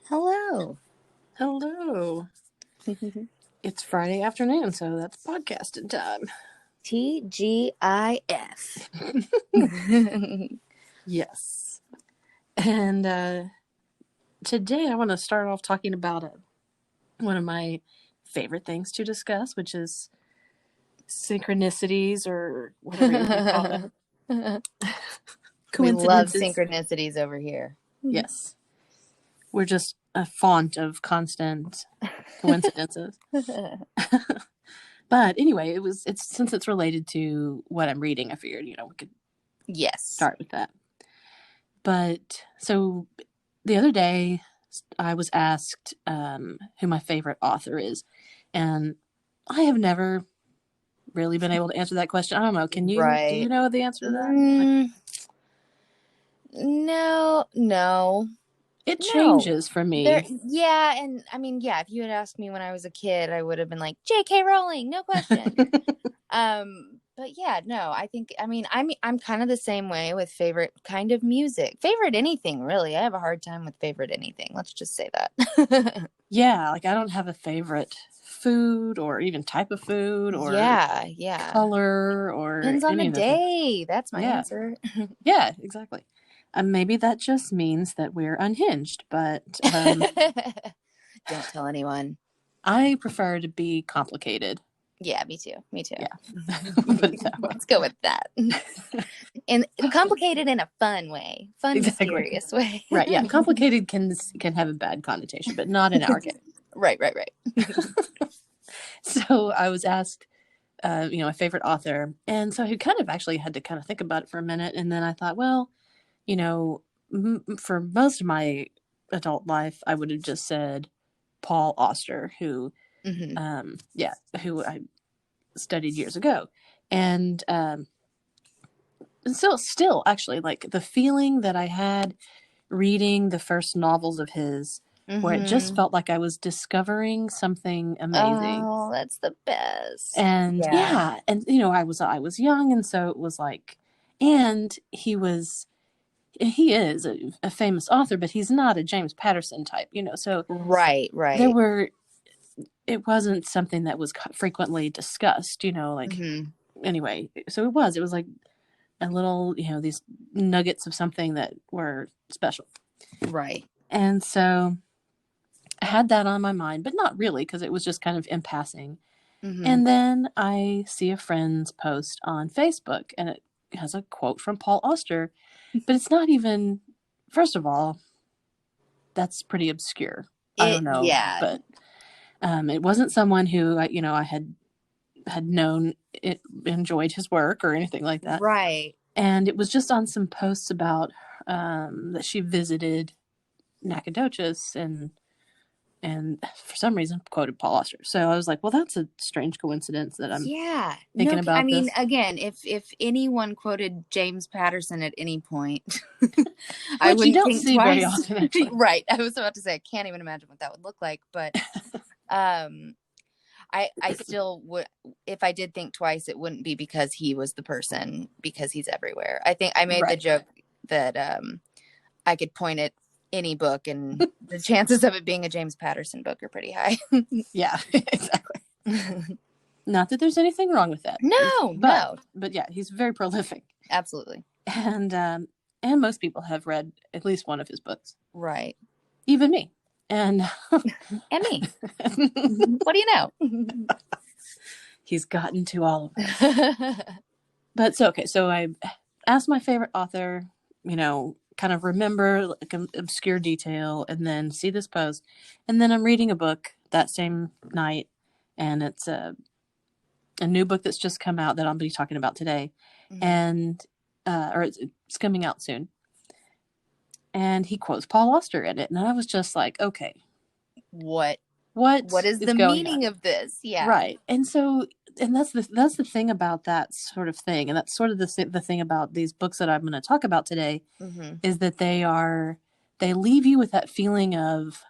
Hello. Hello. It's Friday afternoon, so that's podcasting time. TGIF. Yes. And today I want to start off talking about one of my favorite things to discuss, which is synchronicities or whatever you call them. We love Coincidences. synchronicities over here. Yes. We're just a font of constant coincidences. But anyway, it's since it's related to what I'm reading, I figured, we could start with that. But so the other day I was asked who my favorite author is, and I have never really been able to answer that question. I don't know. Can you? Right. Do you know the answer to that? No. It changes for me. And I mean, if you had asked me when I was a kid, I would have been like, J.K. Rowling, no question. But yeah, no, I think, I'm kind of the same way with favorite kind of music. Favorite anything, really. I have a hard time with favorite anything. Let's just say that. Yeah, like I don't have a favorite food or even type of food or color or depends on any the of day. That's my answer. Yeah, exactly. Maybe that just means that we're unhinged, but don't tell anyone. I prefer to be complicated. Yeah, me too. Yeah. Let's go with that. And complicated in a fun way. Fun, mysterious way. Right, yeah. Complicated can have a bad connotation, but not in our case. Right. So I was asked, a favorite author. And so I kind of actually had to kind of think about it for a minute. And then I thought, well, for most of my adult life, I would have just said Paul Auster, who I studied years ago. And so still actually, like, the feeling that I had reading the first novels of his, where it just felt like I was discovering something amazing. Oh, that's the best. And and I was young, and so it was like, and he is a famous author, but he's not a James Patterson type, so right. It wasn't something that was frequently discussed, anyway. So it was like a little, these nuggets of something that were special. Right. And so I had that on my mind, but not really, because it was just kind of in passing. And then I see a friend's post on Facebook, and it has a quote from Paul Auster, but it's not even, first of all, that's pretty obscure. I don't know. Yeah. But it wasn't someone who, I had known, enjoyed his work or anything like that. Right. And it was just on some posts about that she visited Nacogdoches and for some reason quoted Paul Auster. So I was like, well, that's a strange coincidence that I'm thinking about. I mean, this. Again, if anyone quoted James Patterson at any point, I wouldn't think see twice. Very often, actually. Right. I was about to say, I can't even imagine what that would look like, but I still would, if I did think twice, it wouldn't be because he was the person, because he's everywhere. I think I made the joke that I could point at any book and the chances of it being a James Patterson book are pretty high. Yeah, exactly. Not that there's anything wrong with that. No. But yeah, he's very prolific. Absolutely. And most people have read at least one of his books. Right. Even me. And me. What do you know? He's gotten to all of us. But so I asked my favorite author, kind of remember like an obscure detail, and then see this post, and then I'm reading a book that same night, and it's a new book that's just come out that I'll be talking about today, and or it's coming out soon, and he quotes Paul Auster in it, and I was just like, okay, what is the meaning of this? Yeah, right. And so, and that's the thing about that sort of thing, and that's sort of the thing about these books that I'm going to talk about today, is that they leave you with that feeling of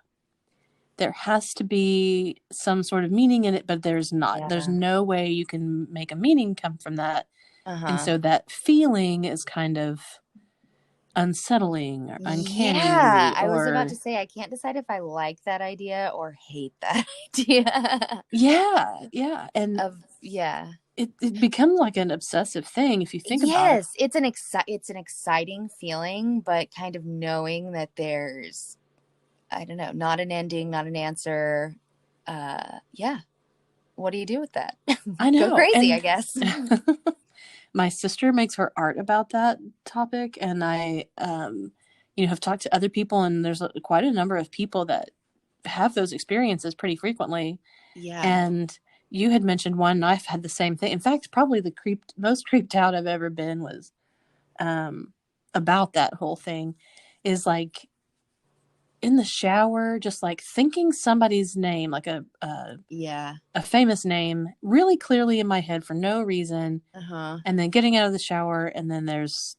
there has to be some sort of meaning in it, but there's not. Yeah. There's no way you can make a meaning come from that, and so that feeling is kind of unsettling or Yeah, uncanny I was about to or say I can't decide if I like that idea or hate that idea yeah. And of yeah. it becomes like an obsessive thing if you think about it. Yes, it's an exciting feeling, but kind of knowing that there's I don't know, not an ending, not an answer. Yeah. What do you do with that? I Go know. crazy, I And guess. my sister makes her art about that topic, and I have talked to other people, and there's quite a number of people that have those experiences pretty frequently. Yeah. And you had mentioned one, and I've had the same thing. In fact, probably the most creeped out I've ever been was about that whole thing is like in the shower, just like thinking somebody's name, like Yeah. a famous name, really clearly in my head for no reason, Uh-huh. and then getting out of the shower, and then there's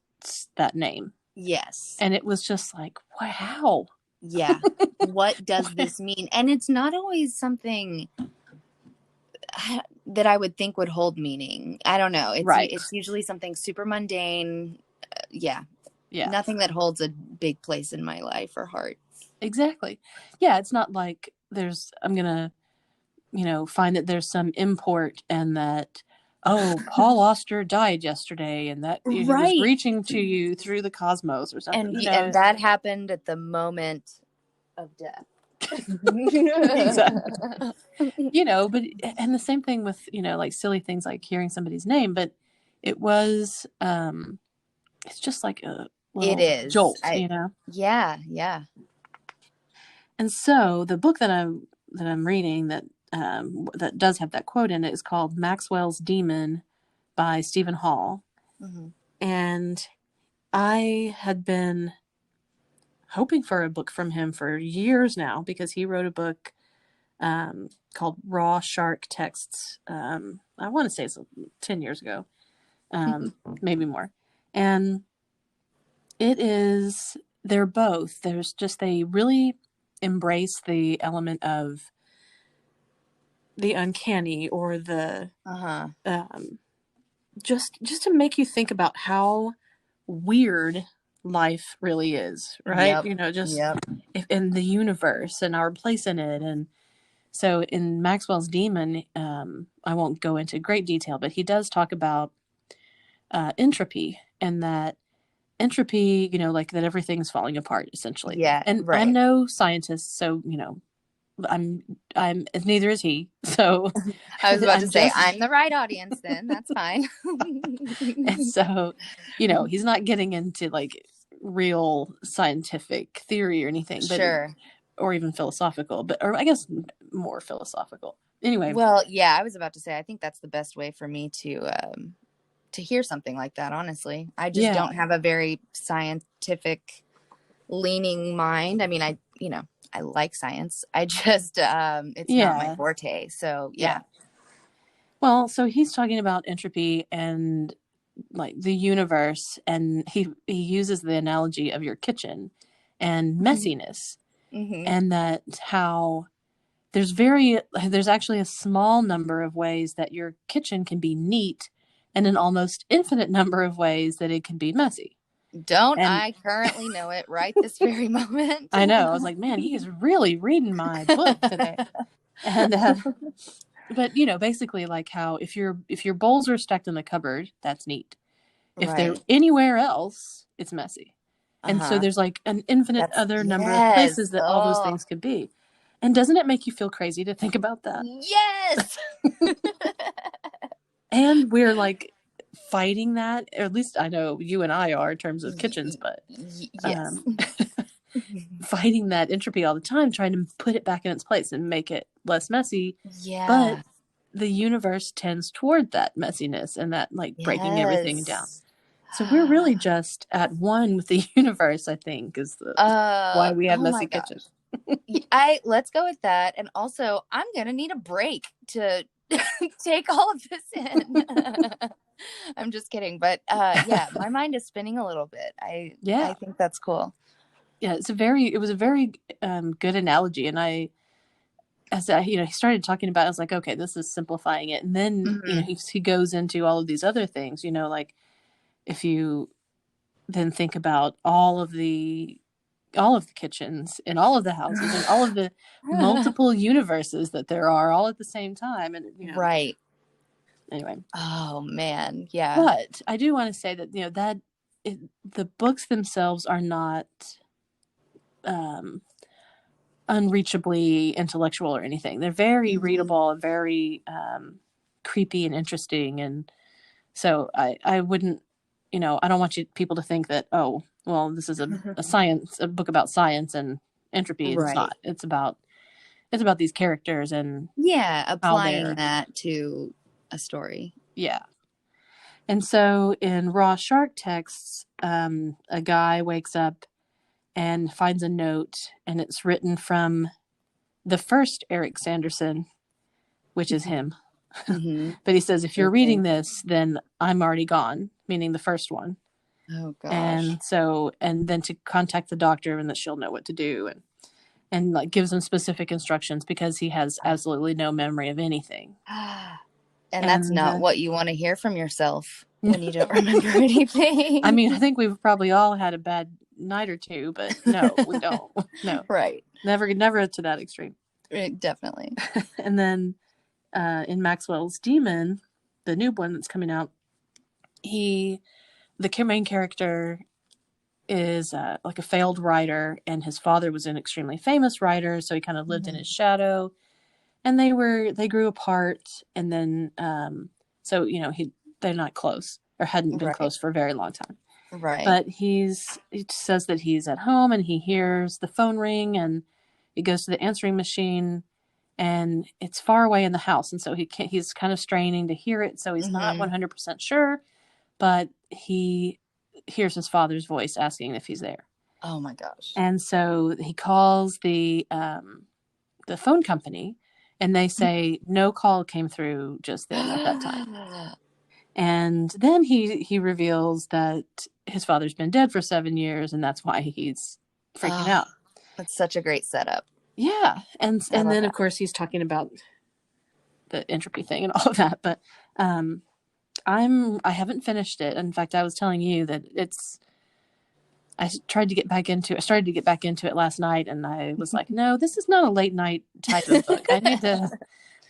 that name, Yes. and it was just like, wow, Yeah. What does this mean? And it's not always something that I would think would hold meaning. I don't know. right, It's usually something super mundane. Yeah. yeah, Nothing that holds a big place in my life or heart. exactly, yeah. It's not like I'm gonna find that there's some import and that, oh, Paul Auster died yesterday and that he was Right. reaching to you through the cosmos or something, And that happened at the moment of death. exactly. But and the same thing with, like silly things like hearing somebody's name, but it was, it's just like a It little is. jolt. Yeah, yeah. And so the book that I'm reading that does have that quote in it is called Maxwell's Demon by Stephen Hall. Mm-hmm. And I had been hoping for a book from him for years now because he wrote a book called Raw Shark Texts. I want to say it's 10 years ago, maybe more. And they really embrace the element of the uncanny or the Uh-huh. just to make you think about how weird life really is, right? Yep. Just Yep. in the universe and our place in it. And so in Maxwell's Demon, I won't go into great detail, but he does talk about entropy, and that entropy, like that everything's falling apart essentially. Yeah, And I'm right. no scientist, so I'm neither is he. So I was about to I'm say, just I'm the right audience then. That's fine. and so, he's not getting into like real scientific theory or anything, but Sure. or even philosophical, or I guess more philosophical. Anyway, Well, yeah, I was about to say, I think that's the best way for me to hear something like that, honestly. I just yeah, don't have a very scientific leaning mind. I mean, I like science. I just it's not my yeah, forte. So, yeah. yeah. Well, so he's talking about entropy and like the universe, and he uses the analogy of your kitchen and messiness, Mm-hmm. and that how there's actually a small number of ways that your kitchen can be neat and an almost infinite number of ways that it can be messy. Don't And I currently know it right this very moment? I know, I was like, man, he is really reading my book today. And but basically like how if your bowls are stacked in the cupboard, that's neat. If they're Right. anywhere else, it's messy. And so Uh-huh. there's like an infinite That's other number of yes. places that all those Oh, things could be. And doesn't it make you feel crazy to think about that? yes. And we're like fighting that, or at least I know you and I are in terms of kitchens, but Yes. um, fighting that entropy all the time, trying to put it back in its place and make it less messy. But Yeah. the universe tends toward that messiness and that like breaking everything down. Yes. So we're really just at one with the universe, I think, is why we have Oh messy my gosh. kitchens. I let's go with that. And also, I'm gonna need a break to take all of this in. I'm just kidding, but yeah, my mind is spinning a little bit. I Yeah. think that's cool. Yeah, it was a very good analogy. And he started talking about it, I was like, okay, this is simplifying it. And then, Hmm. he goes into all of these other things, like if you then think about all of the kitchens and all of the houses and all of the multiple universes that there are all at the same time. And, Right. anyway. Oh man. Yeah. But I do want to say that, the books themselves are not unreachably intellectual or anything. They're very readable and very creepy and interesting. And so I wouldn't, I don't want people to think that, oh, well, this is a book about science and entropy. It's Right. not. It's about these characters and Yeah, how applying they're, that to a story. yeah. And so in Raw Shark texts, a guy wakes up and finds a note, and it's written from the first Eric Sanderson, which is him. Mm-hmm. But he says, if you're Okay. reading this, then I'm already gone, meaning the first one. Oh gosh. And so, and then to contact the doctor and that she'll know what to do, and like gives him specific instructions because he has absolutely no memory of anything. And that's And not what you want to hear from yourself when you don't remember anything. I mean, I think we've probably all had a bad night or two, but no, we don't. No, Right. never to that extreme. Definitely. And then in Maxwell's Demon, the new one that's coming out, the main character is like a failed writer, and his father was an extremely famous writer, so he kind of lived in his shadow. And they grew apart, and then so they're not close, or hadn't been close for a very long time. Right. But he says that he's at home and he hears the phone ring, and he goes to the answering machine, and it's far away in the house, and so he's kind of straining to hear it, so he's not 100% sure, but he hears his father's voice asking if he's there. Oh my gosh. And so he calls the phone company, and they say no call came through just then at that time. And then he reveals that his father's been dead for 7 years, and that's why he's freaking out. That's such a great setup. Yeah. And then of course he's talking about the entropy thing and all of that, but I haven't finished it. In fact, I was telling you that I started to get back into it last night, and I was like, no, this is not a late night type of book.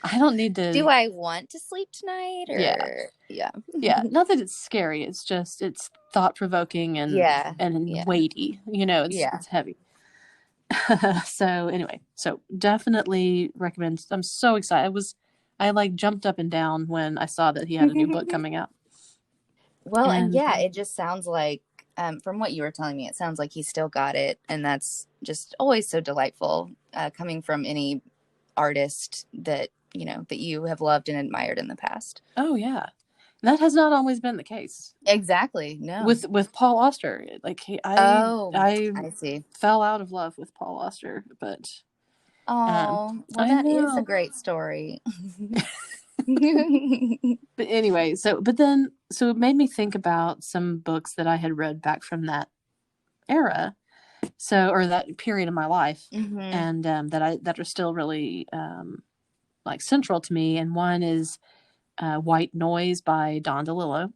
I don't need to. Do I want to sleep tonight? Or yeah. Not that it's scary. It's just, it's thought provoking and weighty. It's heavy. So anyway, definitely recommend. I'm so excited. I like jumped up and down when I saw that he had a new book coming out. Well, and it just sounds like, from what you were telling me, it sounds like he still got it, and that's just always so delightful, coming from any artist that you have loved and admired in the past. Oh yeah, that has not always been the case. Exactly. No. With Paul Auster, like I see. Fell out of love with Paul Auster, but that is a great story. But anyway, so it made me think about some books that I had read back from that era, or that period of my life, and that are still really like central to me. And one is White Noise by Don DeLillo,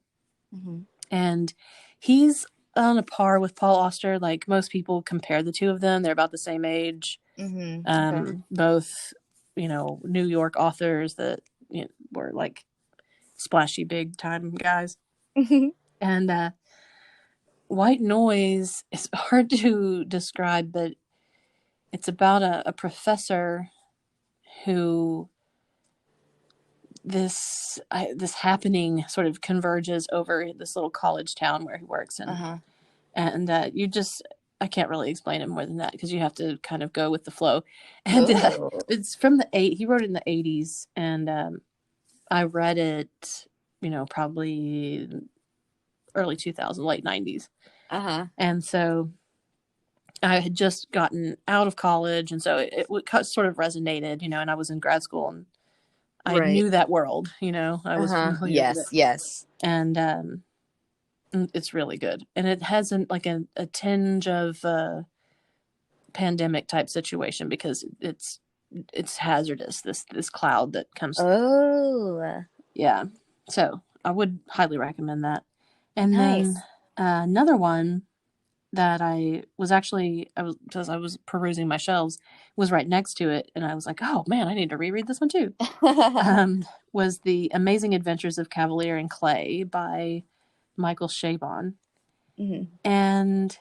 and he's on a par with Paul Auster. Like, most people compare the two of them; they're about the same age. Both, New York authors that were like splashy big time guys. And White Noise is hard to describe, but it's about a professor who this happening sort of converges over this little college town where he works, and I can't really explain it more than that, because you have to kind of go with the flow. And it's from he wrote it in the 80s, and I read it, probably early 2000s, late 90s. And so I had just gotten out of college, and so it sort of resonated, and I was in grad school, and I knew that world, I was familiar with it. Yes. And it's really good, and it has a tinge of pandemic type situation, because it's hazardous, this cloud that comes. Yeah, so I would highly recommend that. And then Another one that as I was perusing my shelves, was right next to it, and I was like, oh man, I need to reread this one too. Was The Amazing Adventures of Cavalier and Clay by Michael Chabon. Hmm. And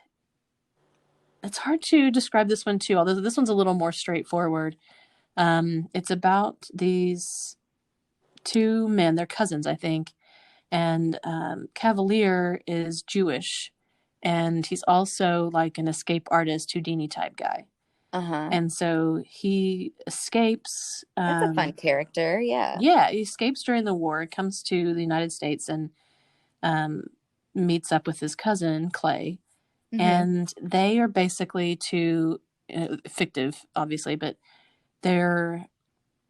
it's hard to describe this one too, although this one's a little more straightforward. It's about these two men, they're cousins, I think, and Cavalier is Jewish, and he's also like an escape artist, Houdini type guy. Uh-huh. And so he escapes. That's a fun character. Yeah. Yeah, he escapes during the war, comes to the United States, and um, meets up with his cousin Clay, Hmm. and they are basically two fictive, obviously, but they're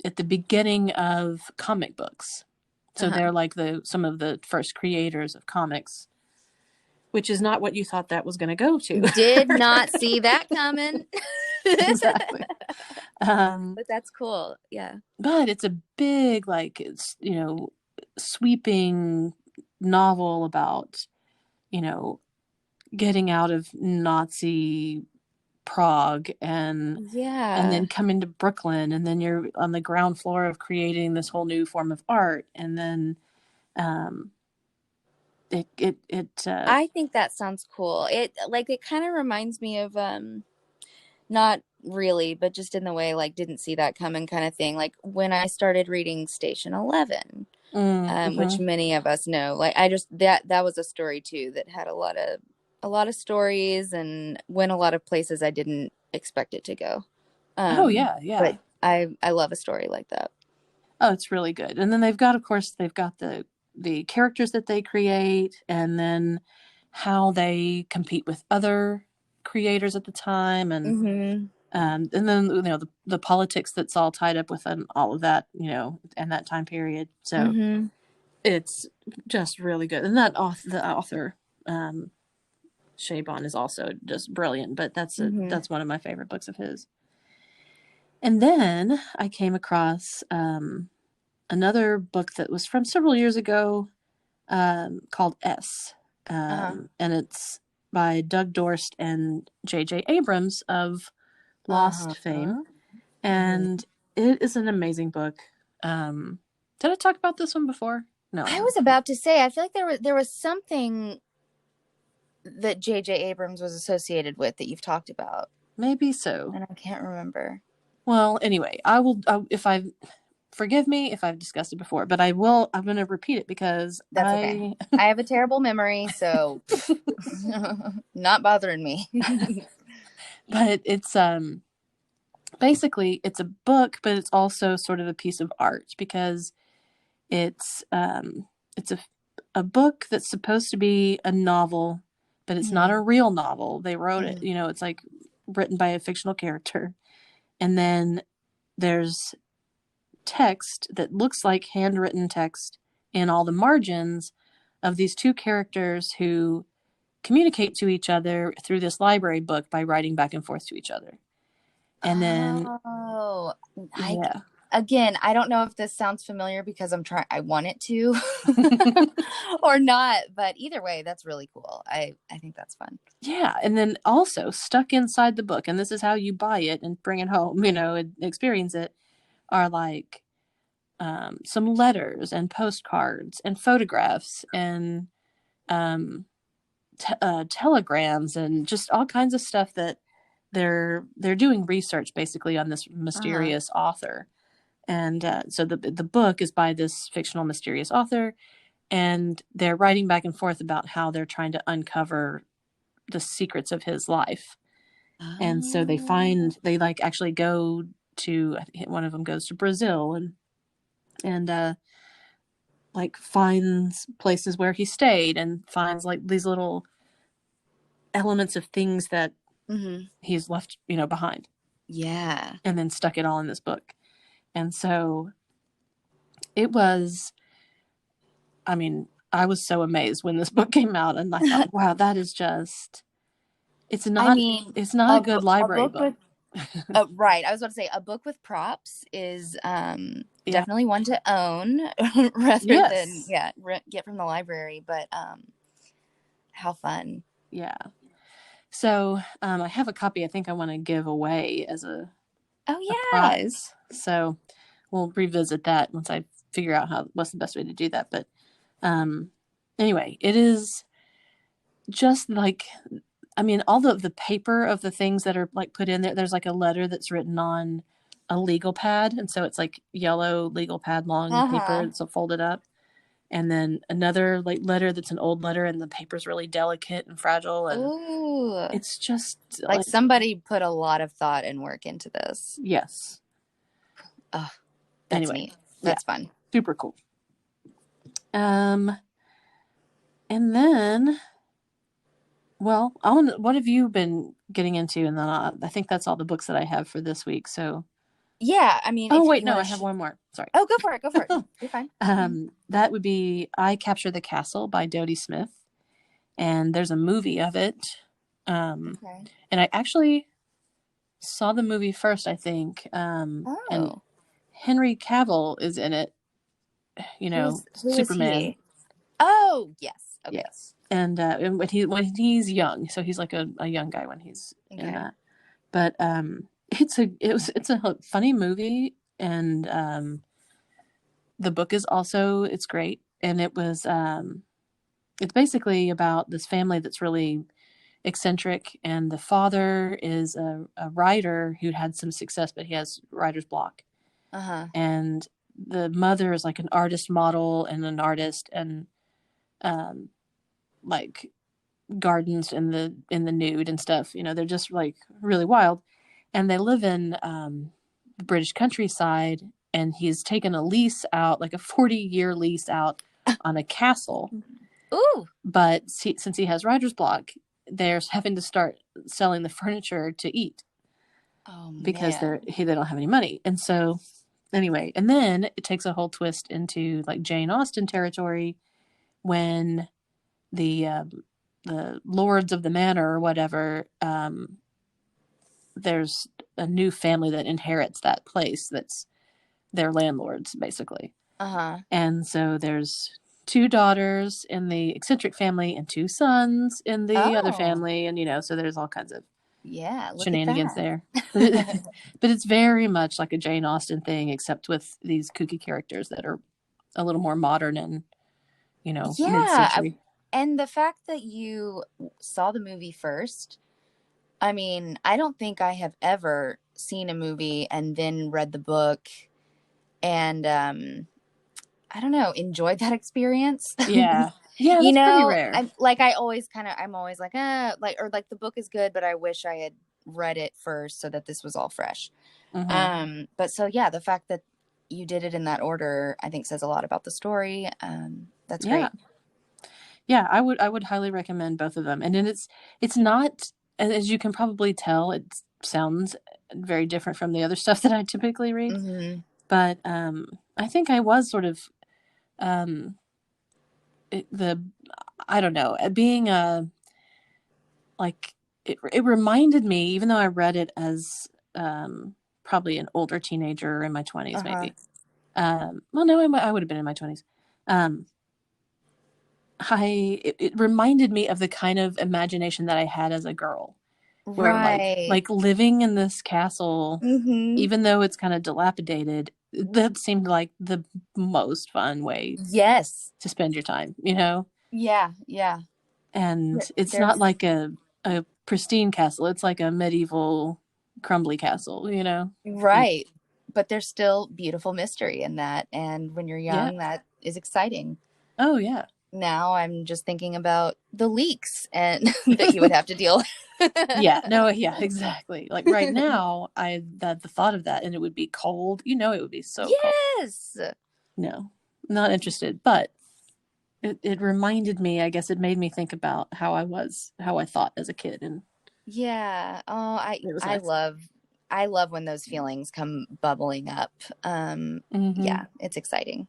at the beginning of comic books. So Uh-huh. they're like some of the first creators of comics, which is not what you thought that was going to go to. Did not see that coming. Exactly. But that's cool. Yeah. But it's a big, like, it's, sweeping novel about, you know, getting out of Nazi Prague, and Yeah. then coming to Brooklyn, and then you're on the ground floor of creating this whole new form of art, and then um it I think that sounds cool. It kind of reminds me of not really, but just in the way like didn't see that coming kind of thing. Like when I started reading Station 11, which mm-hmm. many of us know. Like I just that was a story too that had a lot of stories and went a lot of places I didn't expect it to go. Oh Um, yeah, yeah. but I love a story like that. Oh, it's really good. And then they've got the characters that they create, and then how they compete with other creators at the time, Mm-hmm. and then the politics that's all tied up with all of that, and that time period. So Mm-hmm. it's just really good. And the author, um, Chabon, is also just brilliant. But Mm-hmm. that's one of my favorite books of his. And then I came across another book that was from several years ago, called S, Uh-huh. and it's by Doug Dorst and J.J. Abrams of Lost fame, Uh-huh. Mm-hmm. and it is an amazing book. Did I talk about this one before? No, I I don't was think so. about to say, I feel like there was something that J.J. Abrams was associated with that you've talked about, Maybe so. and I can't remember. Well, anyway, if I forgive me if I've discussed it before, but I'm going to repeat it because That's okay. I have a terrible memory, so not bothering me. but it's basically it's a book, but it's also sort of a piece of art, because it's a book that's supposed to be a novel, but it's not Hmm. a real novel. They wrote it, Hmm. it's like written by a fictional character. And then there's text that looks like handwritten text in all the margins of these two characters who communicate to each other through this library book by writing back and forth to each other. And then, Oh, I yeah. again, I don't know if this sounds familiar because I want it to or not, but either way, that's really cool. I think that's fun. Yeah, and then also stuck inside the book, and this is how you buy it and bring it home, and experience it, are like some letters and postcards and photographs and um, telegrams and just all kinds of stuff that they're doing research basically on this Uh-huh. mysterious author. And so the book is by this fictional mysterious author, and they're writing back and forth about how they're trying to uncover the secrets of his life. And so Oh. they like actually go to, I think one of them goes to Brazil, and like finds places where he stayed, and finds like these little elements of things that Hmm. he's left, behind, Yeah. and then stuck it all in this book. And so it was, I mean, I was so amazed when this book came out, and I thought, wow, that is just, it's I not mean, it's not a a good a library book book. with right. I was about to say a book with props is Yeah. definitely one to own rather than Yes. yeah get from the library. But How fun. Yeah. So I have a copy I think I want to give away as Oh a yeah. prize. So we'll revisit that once I figure out what's the best way to do that. But um, anyway, it is just like, I mean, all the paper of the things that are like put in there, there's like a letter that's written on a legal pad. And so it's like yellow legal pad long paper. Uh-huh. It's folded up. And then another like letter that's an old letter and the paper's really delicate and fragile. And Ooh. it's just Like like, somebody put a lot of thought and work into this. yes. Oh, that's Anyway, neat. yeah, That's fun. super cool. Um, and then, well, what have you been getting into? And then I think that's all the books that I have for this week. So, Yeah, I mean, oh if wait, you no, want I to have one more. Sorry. Oh, go for it. Go for it. You're fine. That would be I Capture the Castle by Dodie Smith. And there's a movie of it. Okay. And I actually saw the movie first, I think. And Oh, Henry Cavill is in it, who is Superman. he? Oh, yes. Okay. Yes. And when he's young, so he's like a young guy when he's in Okay. that. But it's a funny movie, and the book is also it's great, and it's basically about this family that's really eccentric, and the father is a writer who had some success, but he has writer's block, Uh-huh. and the mother is like an artist model and an artist, and um, like gardens in the nude and stuff. They're just like really wild, and they live in the British countryside. And he's taken a lease out, like a 40-year lease out on a castle. Ooh. But since he has writer's block, they're having to start selling the furniture to eat Oh because man. they don't have any money. And so anyway, and then it takes a whole twist into like Jane Austen territory when the lords of the manor or whatever, there's a new family that inherits that place that's their landlords basically. Uh-huh. And so there's two daughters in the eccentric family and two sons in the other Oh, family, and so there's all kinds of yeah. Look at shenanigans that. there. But it's very much like a Jane Austen thing, except with these kooky characters that are a little more modern and Yeah. mid-century. And the fact that you saw the movie first, I mean, I don't think I have ever seen a movie and then read the book and I don't know, enjoyed that experience. Yeah, yeah, that's pretty rare. I always I'm always like, or like the book is good, but I wish I had read it first so that this was all fresh. Mm-hmm. But so yeah, the fact that you did it in that order, I think says a lot about the story. That's Yeah, great. yeah, I would highly recommend both of them. And then it's not, as you can probably tell, it sounds very different from the other stuff that I typically read. Mm-hmm. But I think I was sort of um, I don't know, being like it reminded me, even though I read it as probably an older teenager in my 20s, Uh-huh. maybe. Well, no, I would have been in my 20s. Um, it reminded me of the kind of imagination that I had as a girl, where Right. like living in this castle, Mm-hmm. even though it's kind of dilapidated, that seemed like the most fun way Yes. to spend your time. Yeah. Yeah. And it's not There's like a pristine castle. It's like a medieval crumbly castle. And right. But there's still beautiful mystery in that. And when you're yeah. young, that is exciting. Oh yeah. Now I'm just thinking about the leaks and that you would have to deal with. Yeah, no, yeah, exactly. Like right now, the thought of that, and it would be cold. It would be so cold. Yes. No, not interested. But it reminded me. I guess it made me think about how I thought as a kid, and Yeah. Oh, it was I nice. love when those feelings come bubbling up. Mm-hmm. Yeah, it's exciting.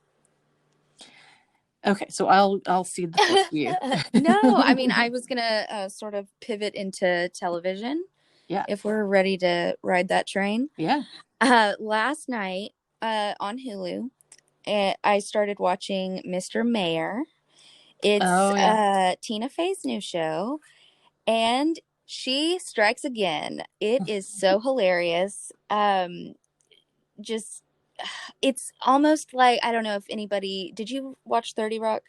Okay, so I'll cede the floor to you. No, I mean, I was gonna sort of pivot into television Yeah, if we're ready to ride that train. yeah. Last night on Hulu, I started watching Mr. Mayor. It's Oh yeah. Tina Fey's new show, and she strikes again. It is so hilarious. Just it's almost like, I don't know if anybody, did you watch 30 Rock?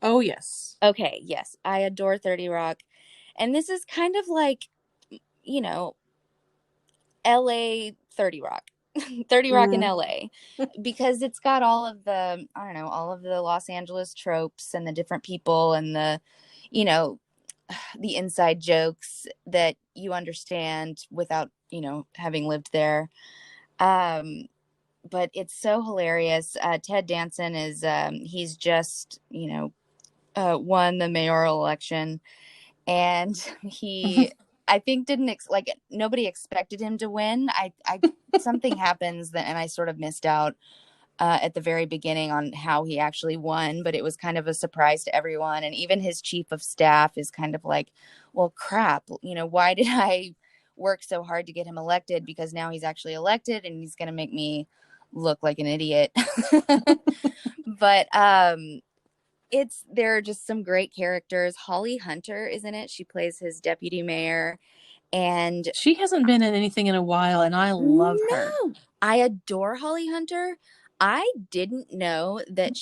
Oh yes. Okay, yes, I adore 30 Rock. And this is kind of like, you know, LA 30 Rock. 30 Rock in Mm. LA, because it's got all of the, I don't know, all of the Los Angeles tropes and the different people and the, you know, the inside jokes that you understand without, having lived there. Um, but it's so hilarious. Ted Danson is, he's just, won the mayoral election, and I think like nobody expected him to win. Something happens that, and I sort of missed out at the very beginning on how he actually won, but it was kind of a surprise to everyone. And even his chief of staff is kind of like, well, crap, why did I work so hard to get him elected? Because now he's actually elected and he's going to make me look like an idiot. But there are just some great characters. Holly Hunter is in it. She plays his deputy mayor. And She hasn't been in anything in a while, and I love her. no, I adore Holly Hunter. I didn't know that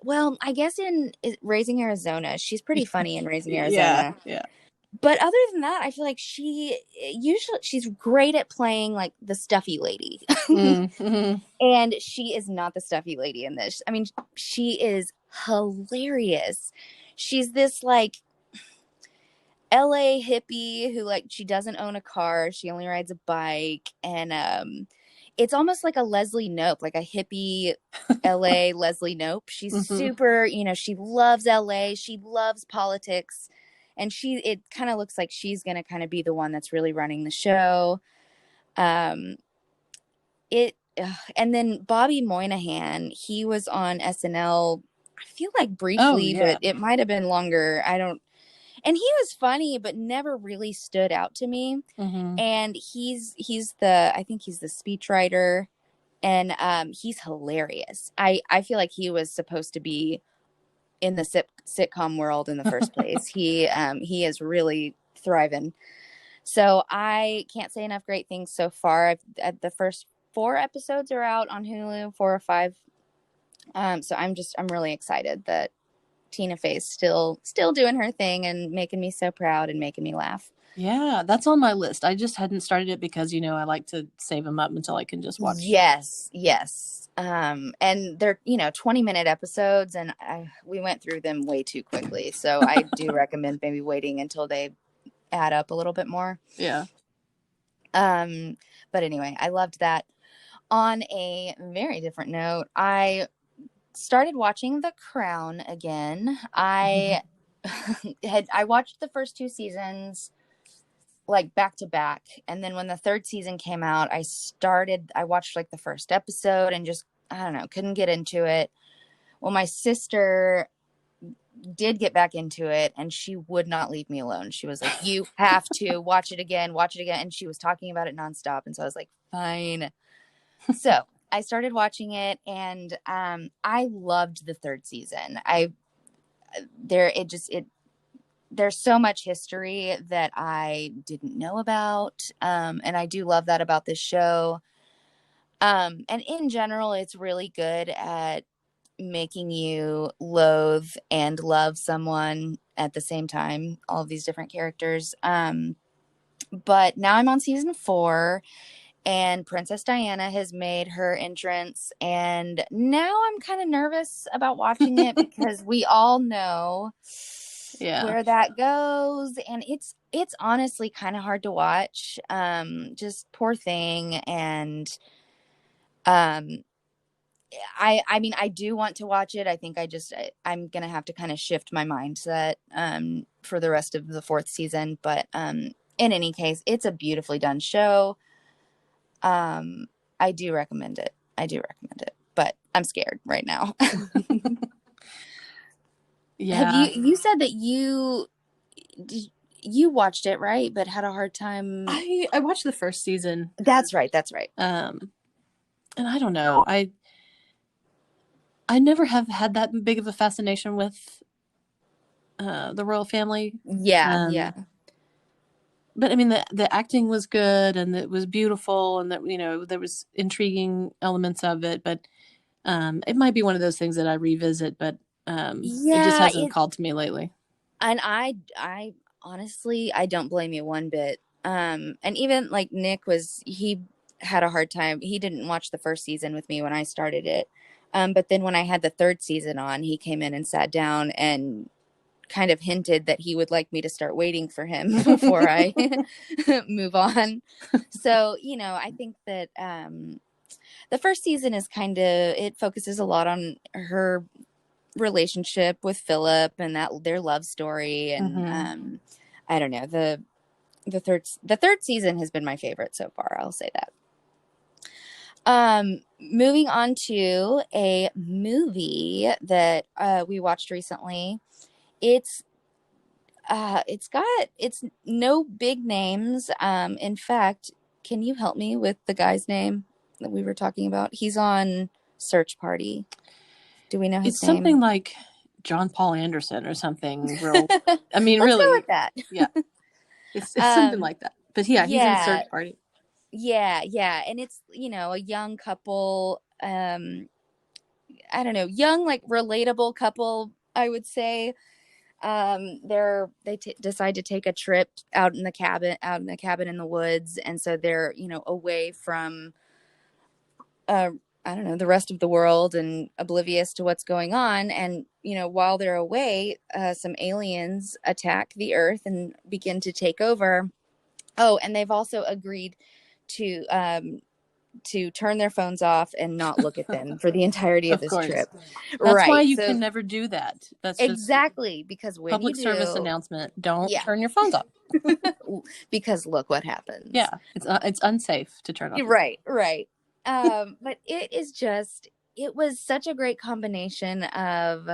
well, I guess in Raising Arizona, she's pretty funny in Raising Yeah, Arizona. yeah. But other than that, I feel like she's great at playing like the stuffy lady. Mm-hmm. And she is not the stuffy lady in this. I mean, she is hilarious. She's this like LA hippie who, like, she doesn't own a car. She only rides a bike. And it's almost like a Leslie Knope, like a hippie LA Leslie Knope. She's Mm-hmm. super, she loves LA. She loves politics. And it kind of looks like she's going to kind of be the one that's really running the show. Um, and then Bobby Moynihan, he was on SNL, I feel like Oh briefly, yeah. but it might have been longer. I don't, and he was funny, but never really stood out to me. Mm-hmm. And I think he's the speechwriter, and he's hilarious. I feel like he was supposed to be in the sitcom world in the first place. He is really thriving. So I can't say enough great things so far. The first 4 episodes are out on Hulu, 4 or 5. So I'm really excited that Tina Fey's still doing her thing and making me so proud and making me laugh. Yeah, that's on my list. I just hadn't started it because, I like to save them up until I can just watch. Yes, yes. And they're 20-minute episodes, and we went through them way too quickly. So I do recommend maybe waiting until they add up a little bit more. Yeah. But anyway, I loved that. On a very different note, I started watching The Crown again. I watched the first 2 seasons like back to back, and then when the third season came out, I watched like the first episode and just, I don't know, couldn't get into it. Well, my sister did get back into it, and she would not leave me alone. She was like, you have to watch it again, and she was talking about it nonstop, and so I was like, fine. So I started watching it, and I loved the third season. There's so much history that I didn't know about, and I do love that about this show. And in general, it's really good at making you loathe and love someone at the same time. All of these different characters. But now I'm on season 4. And Princess Diana has made her entrance, and now I'm kind of nervous about watching it because we all know Yeah. where that goes, and it's honestly kind of hard to watch. Just poor thing, and um I mean, I do want to watch it. I think I'm gonna have to kind of shift my mindset for the rest of the 4th season, but in any case, it's a beautifully done show. I do recommend it. But I'm scared right now. Have Yeah. you said that you watched it, right? But had a hard time. I watched the first season. That's right. And I don't know. I never have had that big of a fascination with the royal family. Yeah, yeah. Um, but I mean, the acting was good and it was beautiful, and that, you know, there was intriguing elements of it. But it might be one of those things that I revisit, but it just Yeah, hasn't called to me lately. and I honestly, I don't blame you one bit. And even like Nick he had a hard time. He didn't watch the first season with me when I started it. But then when I had the third season on, he came in and sat down and kind of hinted that he would like me to start waiting for him before I move on. So, you know, I think that the first season is it focuses a lot on her relationship with Philip and that their love story. And Mm-hmm. I don't know, the third season has been my favorite so far. I'll say that. Moving on to a movie that we watched recently. It's it's no big names. In fact, can you help me with the guy's name that we were talking about? He's on Search Party. Do we know his It's name? something like John Paul Anderson or something real. I mean, Let's go with really, that. yeah, it's something Um, like that. But yeah, he's in yeah, Search Party. yeah, and it's, a young couple. I don't know, young, like relatable couple, I would say. They decide to take a trip out in the cabin in the woods, and so they're, away from uh I don't know, the rest of the world and oblivious to what's going on. And while they're away, some aliens attack the earth and begin to take over. Oh, and they've also agreed to turn their phones off and not look at them for the entirety of Of this course. trip. That's why Right. you So can never do that. That's just exactly, because when you public service do, announcement. Don't yeah, turn your phones off. because look what happens. Yeah, it's unsafe to turn off your phone. Right, right. But it was such a great combination of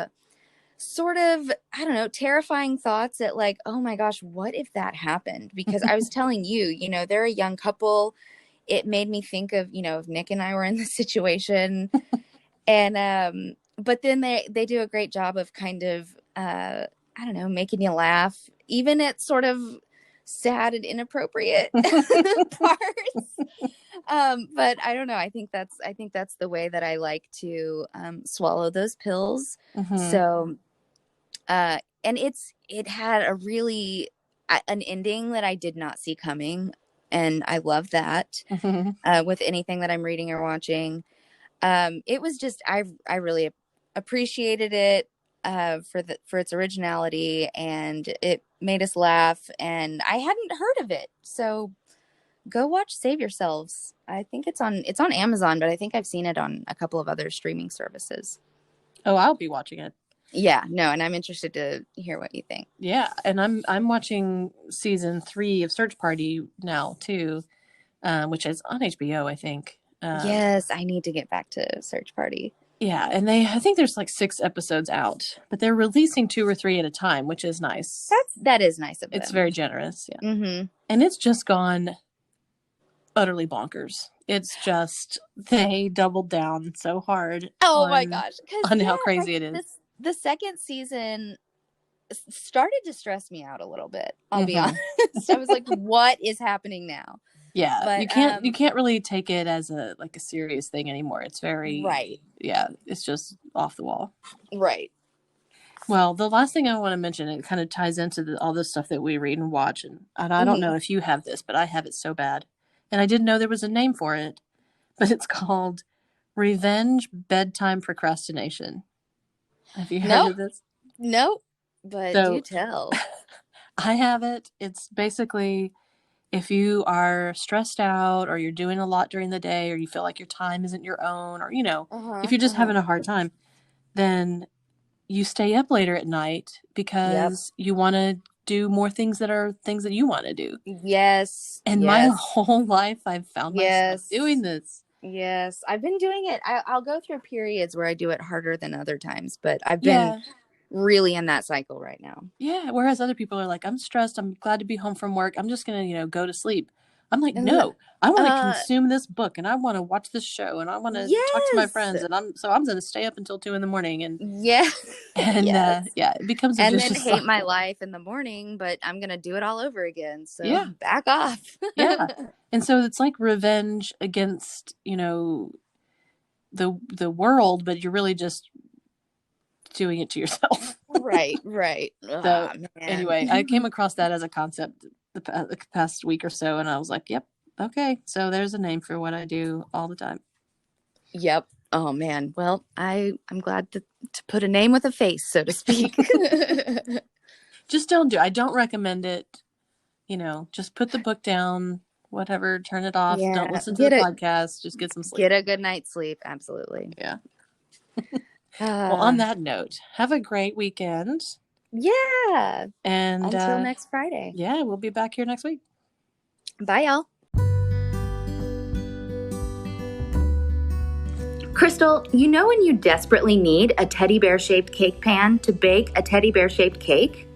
sort of, I don't know, terrifying thoughts at like, oh my gosh, what if that happened? Because I was telling you, they're a young couple. It made me think of, if Nick and I were in this situation. And but then they do a great job of kind of I don't know, making you laugh even at sort of sad and inappropriate parts. But I don't know, I think that's the way that I like to swallow those pills. Mm-hmm. So and it had an ending that I did not see coming, and I love that Mm-hmm. with anything that I'm reading or watching. It was just, I really appreciated it for its originality, and it made us laugh, and I hadn't heard of it. So go watch Save Yourselves. I think it's on Amazon, but I think I've seen it on a couple of other streaming services. Oh, I'll be watching it. Yeah, no, and I'm interested to hear what you think. Yeah, and I'm watching season 3 of Search Party now too, which is on HBO, I think. Yes, I need to get back to Search Party. Yeah, and I think there's like 6 episodes out, but they're releasing 2 or 3 at a time, which is nice. That is nice of It's them. very generous, yeah. Mm-hmm. And it's just gone utterly bonkers. It's just they doubled down so hard Oh my on gosh, because how like crazy it is. the second season started to stress me out a little bit. I'll be Mm-hmm. honest. I was like, what is happening now? Yeah, But you can't really take it as a serious thing anymore. It's very, right. yeah, it's just off the wall. Right. Well, the last thing I want to mention, it kind of ties into all the stuff that we read and watch, and I don't Mm-hmm. know if you have this, but I have it so bad, and I didn't know there was a name for it, but it's called revenge bedtime procrastination. Have you heard Nope. of this? Nope. But do So tell. I have it. It's basically if you are stressed out or you're doing a lot during the day or you feel like your time isn't your own or, if Uh-huh. you're just Uh-huh. having a hard time, then you stay up later at night Yep. because you want to do more things that are things that you want to do. Yes. And my Yes. whole life, I've found myself doing Yes. this. Yes. I've been doing it. I'll go through periods where I do it harder than other times, but I've been Yeah. really in that cycle right now. Yeah. Whereas other people are like, I'm stressed. I'm glad to be home from work. I'm just going to, go to sleep. I'm like, And no, I want to consume this book, and I want to watch this show, and I want to talk to my yes. friends, and I'm going to stay up until 2 a.m. and Yes. and yeah, it becomes a And vicious then hate cycle. my life in the morning, but I'm gonna do it all over again. So Yeah. back off. Yeah. And so it's like revenge against, you know, the world, but you're really just doing it to yourself. Right. So Man. anyway, I came across that as a concept the past week or so, and I was like, yep, okay, so there's a name for what I do all the time. Yep. Oh man. Well, I'm glad to put a name with a face, so to speak. Just I don't recommend it. You know, just put the book down, whatever, turn it off. Yeah. Don't listen to the podcast. Just get some sleep. Get a good night's sleep. Absolutely. Yeah. Well, on that note, have a great weekend. Yeah. And until next Friday. Yeah, we'll be back here next week. Bye, y'all. Crystal, you know when you desperately need a teddy bear-shaped cake pan to bake a teddy bear-shaped cake?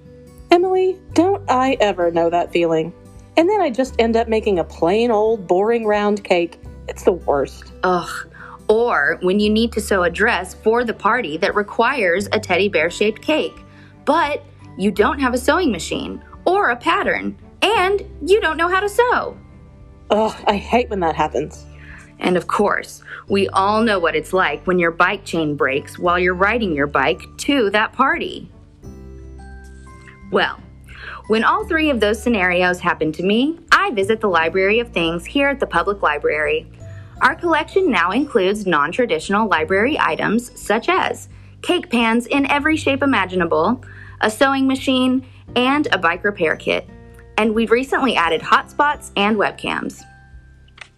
Emily, don't I ever know that feeling. And then I just end up making a plain old boring round cake. It's the worst. Ugh. Or when you need to sew a dress for the party that requires a teddy bear-shaped cake, but you don't have a sewing machine or a pattern, and you don't know how to sew. Ugh, I hate when that happens. And of course, we all know what it's like when your bike chain breaks while you're riding your bike to that party. Well, when all three of those scenarios happen to me, I visit the Library of Things here at the Public Library. Our collection now includes non-traditional library items such as cake pans in every shape imaginable, a sewing machine, and a bike repair kit. And we've recently added hotspots and webcams.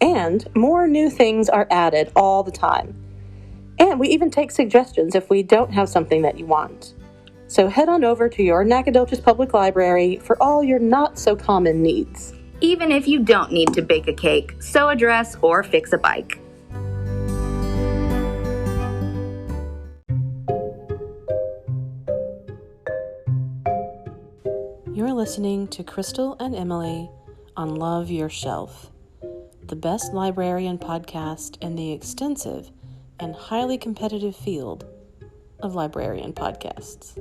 And more new things are added all the time. And we even take suggestions if we don't have something that you want. So head on over to your Nacogdoches Public Library for all your not-so-common needs. Even if you don't need to bake a cake, sew a dress, or fix a bike. You're listening to Crystal and Emily on Love Your Shelf, the best librarian podcast in the extensive and highly competitive field of librarian podcasts.